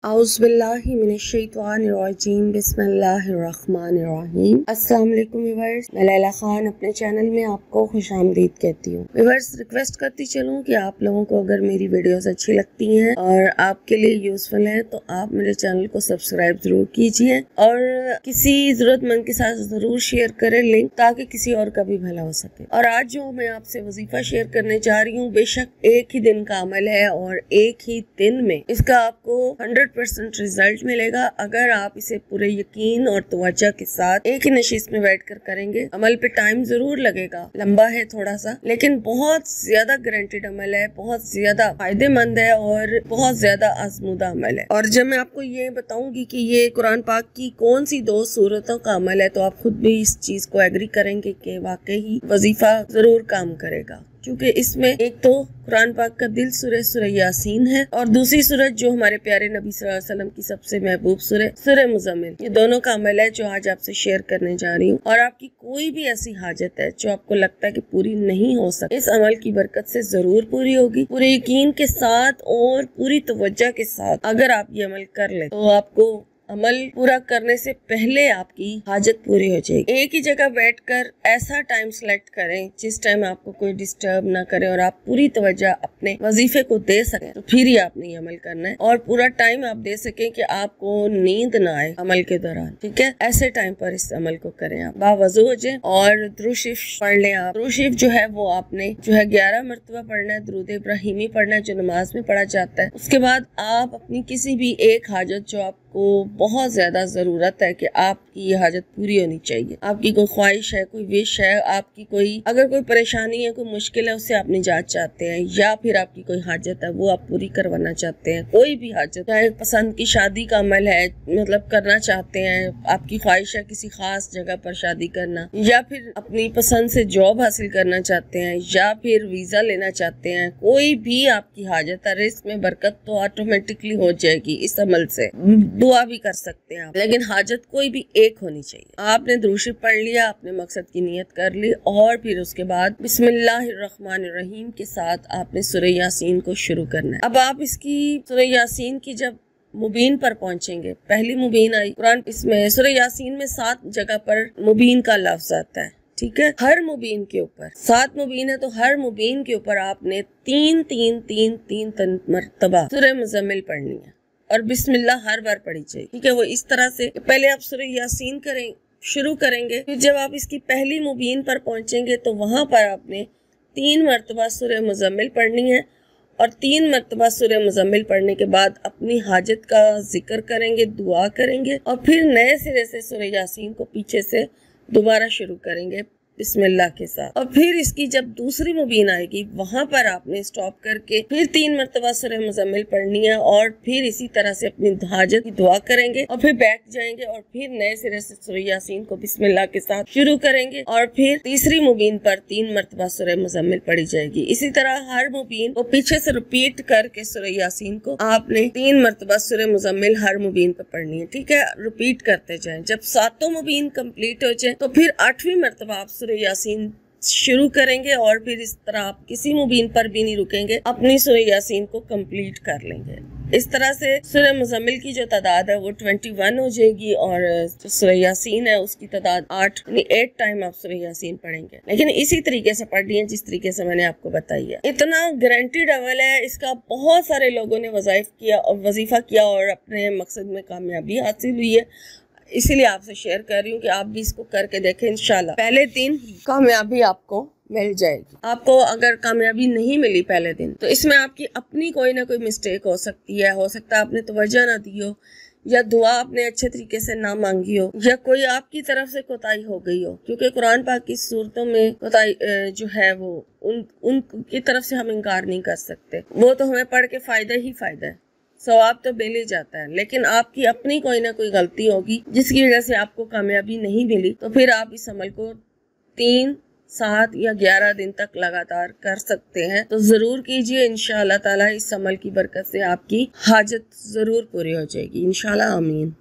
औज़ुबिल्लाहि मिनश्शैतानिर्रजीम बिस्मिल्लाहिर्रहमानिर्रहीम। अस्सलाम वालेकुम व्यूअर्स, मैं लैला खान अपने चैनल में आपको खुशामदीद कहती हूँ। व्यूअर्स, रिक्वेस्ट करती चलूँ कि आप लोगों को अगर मेरी वीडियोस अच्छी लगती हैं और आपके लिए यूजफुल है तो आप मेरे चैनल को सब्सक्राइब जरूर कीजिए और किसी जरूरतमंद के साथ जरूर शेयर करें लिंक, ताकि किसी और का भी भला हो सके। और आज जो मैं आपसे वजीफा शेयर करने जा रही हूँ, बेशक एक ही दिन का अमल है और एक ही दिन में इसका आपको 100% रिजल्ट मिलेगा अगर आप इसे पूरे यकीन और तवज्जो के साथ एक ही नशीस में बैठ कर करेंगे। अमल पे टाइम जरूर लगेगा, लंबा है थोड़ा सा, लेकिन बहुत ज्यादा गारंटेड अमल है, बहुत ज्यादा फायदेमंद है और बहुत ज्यादा आजमूदा अमल है। और जब मैं आपको ये बताऊंगी कि ये कुरान पाक की कौन सी 2 सूरतों का अमल है, तो आप खुद भी इस चीज को एग्री करेंगे कि वाकई ही वजीफा जरूर काम करेगा, क्योंकि इसमें एक तो कुरान पाक का दिल सूरह यासीन है और दूसरी सूरत जो हमारे प्यारे नबी सल्लल्लाहु अलैहि वसल्लम की सबसे महबूब सूरह मुज़म्मिल, ये दोनों का अमल है जो आज आपसे शेयर करने जा रही हूँ। और आपकी कोई भी ऐसी हाजत है जो आपको लगता है कि पूरी नहीं हो सकती, इस अमल की बरकत से जरूर पूरी होगी। पूरे यकीन के साथ और पूरी तवज्जो के साथ अगर आप ये अमल कर ले तो आपको अमल पूरा करने से पहले आपकी हाजत पूरी हो जाएगी। एक ही जगह बैठकर ऐसा टाइम सेलेक्ट करें जिस टाइम आपको कोई डिस्टर्ब ना करे और आप पूरी तवज्जो अपने वजीफे को दे सकें, तो फिर ही आपने ये अमल करना है और पूरा टाइम आप दे सकें कि आपको नींद ना आए अमल के दौरान। ठीक है, ऐसे टाइम पर इस अमल को करें। आप बावजू हो जाए और दुरूद शरीफ पढ़ लें। आप दुरूद शरीफ जो है वो आपने 11 मरतबा पढ़ना है, दुरूद इब्राहिमी पढ़ना है जो नमाज में पढ़ा जाता है। उसके बाद आप अपनी किसी भी एक हाजत जो आपको बहुत ज्यादा जरूरत है कि आपकी ये हाजत पूरी होनी चाहिए, आपकी कोई ख्वाहिश है, कोई विश है, आपकी कोई अगर कोई परेशानी है, कोई मुश्किल है, उससे आप निजात चाहते हैं, या फिर आपकी कोई हाजत है वो आप पूरी करवाना चाहते हैं, कोई भी हाजत, चाहे पसंद की शादी का अमल है, मतलब करना चाहते हैं, आपकी ख्वाहिश है किसी खास जगह पर शादी करना, या फिर अपनी पसंद से जॉब हासिल करना चाहते हैं, या फिर वीजा लेना चाहते हैं, कोई भी आपकी हाजत है, रिस्क में बरकत तो ऑटोमेटिकली हो जाएगी इस अमल से। दुआ भी कर सकते हैं आप, लेकिन हाजत कोई भी एक होनी चाहिए। आपने दुरूद शरीफ पढ़ लिया, आपने मकसद की नियत कर ली और फिर उसके बाद बिस्मिल्लाहिर्रहमानिर्रहीम के साथ आपने सूरह यासीन को शुरू करना है। अब आप इसकी सूरह यासीन की जब मुबीन पर पहुंचेंगे, पहली मुबीन आई कुरान, इसमें सूरह यासीन में 7 जगह पर मुबीन का लफ्ज आता है। ठीक है, हर मुबीन के ऊपर 7 मुबीन है, तो हर मुबीन के ऊपर आपने 3 मरतबा सूरह मुज़म्मिल पढ़नी है और बिस्मिल्लाह हर बार पढ़ी चाहिए। ठीक है, वो इस तरह से पहले आप सूरह यासीन शुरू करेंगे, फिर जब आप इसकी पहली मुबीन पर पहुंचेंगे तो वहां पर आपने 3 मरतबा सूरह मुज़म्मिल पढ़नी है और 3 मरतबा सूरह मुज़म्मिल पढ़ने के बाद अपनी हाजत का जिक्र करेंगे, दुआ करेंगे और फिर नए सिरे से सूरह यासीन को पीछे से दोबारा शुरू करेंगे बिस्मिल्लाह के साथ। और फिर इसकी जब दूसरी मुबीन आएगी वहां पर आपने स्टॉप करके फिर 3 मरतबा सूरह मुज़म्मिल पढ़नी है और फिर इसी तरह से अपनी हाजत की दुआ करेंगे और फिर बैठ जाएंगे और फिर नए सिरे से सूरह यासीन को बिस्मिल्लाह के साथ शुरू करेंगे और फिर तीसरी मुबीन पर 3 मरतबा सूरह मुज़म्मिल पढ़ी जाएगी। इसी तरह हर मुबीन को पीछे से रिपीट करके सूरह यासीन को आपने 3 मरतबा सूरह मुज़म्मिल हर मुबीन पर पढ़नी है। ठीक है, रिपीट करते जाएं। जब 7 मुबीन कंप्लीट हो जाए तो फिर 8वीं मरतबा आप सूरह यासीन शुरू करेंगे और फिर इस तरह आप किसी मुबीन पर भी नहीं रुकेंगे, अपनी सूरह यासीन को कंप्लीट कर लेंगे। इस तरह से सूरह मुज़म्मिल की जो तादाद है वो 21 हो जाएगी और जो सूरह यासीन है उसकी तादाद 8 टाइम आप सूरह यासीन पढ़ेंगे, लेकिन इसी तरीके से पढ़नी है जिस तरीके से मैंने आपको बताई है। इतना गारंटीड अमल है, इसका बहुत सारे लोगों ने वजीफा किया और अपने मकसद में कामयाबी हासिल हुई है, इसीलिए आपसे शेयर कर रही हूँ कि आप भी इसको करके देखें। इंशाल्लाह पहले दिन कामयाबी आपको मिल जाएगी। आपको अगर कामयाबी नहीं मिली पहले दिन तो इसमें आपकी अपनी कोई ना कोई मिस्टेक हो सकती है, हो सकता है आपने तवज्जो ना दी हो, या दुआ आपने अच्छे तरीके से ना मांगी हो, या कोई आपकी तरफ से कोताही हो गई हो, क्योंकि कुरान पाक की सूरतों में कोताही जो है वो उनकी तरफ से हम इनकार नहीं कर सकते, वो तो हमें पढ़ के फायदा ही फायदा है, सवाब तो मिल ही जाता है, लेकिन आपकी अपनी कोई ना कोई गलती होगी जिसकी वजह से आपको कामयाबी नहीं मिली, तो फिर आप इस अमल को 3, 7 या 11 दिन तक लगातार कर सकते हैं। तो जरूर कीजिए, इंशाअल्लाह ताला इस अमल की बरकत से आपकी हाजत जरूर पूरी हो जाएगी, इंशाअल्लाह, आमीन।